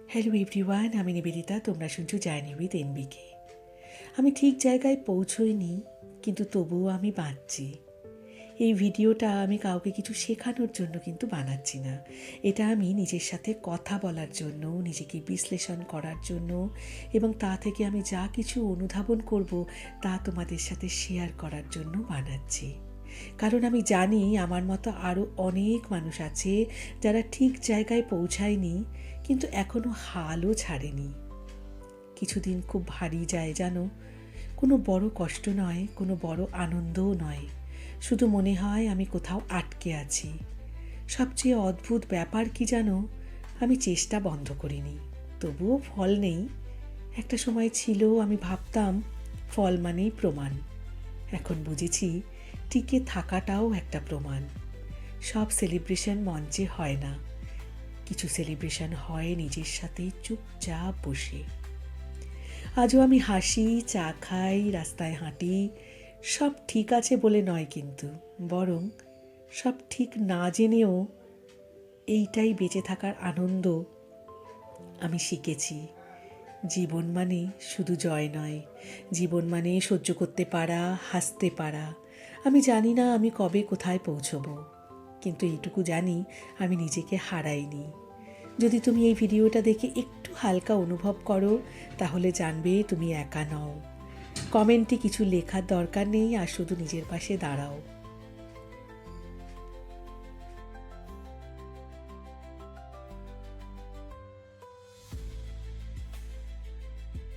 Hello everyone, আমি নিবেদিতা। তোমরা শুনছো জার্নি উইথ এনবিকে। আমি ঠিক জায়গায় পৌঁছইনি, কিন্তু তবুও আমি বাঁচছি। এই ভিডিওটা আমি কাউকে কিছু শেখানোর জন্য কিন্তু বানাচ্ছি না। এটা আমি নিজের সাথে কথা বলার জন্য, নিজেকে বিশ্লেষণ করার জন্য এবং তা থেকে আমি যা কিছু অনুধাবন করব তা তোমাদের সাথে শেয়ার করার জন্য বানাচ্ছি। কারণ আমি জানি আমার মতো আরও অনেক মানুষ আছে যারা ঠিক জায়গায় পৌঁছায়নি, কিন্তু এখনও হালও ছাড়েনি। কিছুদিন খুব ভারী যায় জানো, কোনো বড় কষ্ট নয়, কোনো বড় আনন্দও নয়, শুধু মনে হয় আমি কোথাও আটকে আছি। সবচেয়ে অদ্ভুত ব্যাপার কি জানো, আমি চেষ্টা বন্ধ করিনি, তবুও ফল নেই। একটা সময় ছিল আমি ভাবতাম ফল মানেই প্রমাণ। এখন বুঝেছি টিকে থাকাটাও একটা প্রমাণ। সব সেলিব্রেশন মঞ্চে হয় না, কিছু সেলিব্রেশন হয় নিজের সাথে চুপচাপ বসে। আজও আমি হাসি, চা খাই, রাস্তায় হাঁটি। সব ঠিক আছে বলে নয়, কিন্তু বরং সব ঠিক না জেনেও এইটাই বেঁচে থাকার আনন্দ আমি শিখেছি। জীবন মানে শুধু জয় নয়, জীবন মানে সহ্য করতে পারা, হাসতে পারা। আমি জানি না আমি কবে কোথায় পৌঁছবো, কিন্তু এইটুকু জানি আমি নিজেকে হারাইনি। যদি তুমি এই ভিডিওটা দেখে একটু হালকা অনুভব করো, তাহলে জানবে তুমি একা নও। কমেন্টে কিছু লেখার দরকার নেই, আর শুধু নিজের পাশে দাঁড়াও।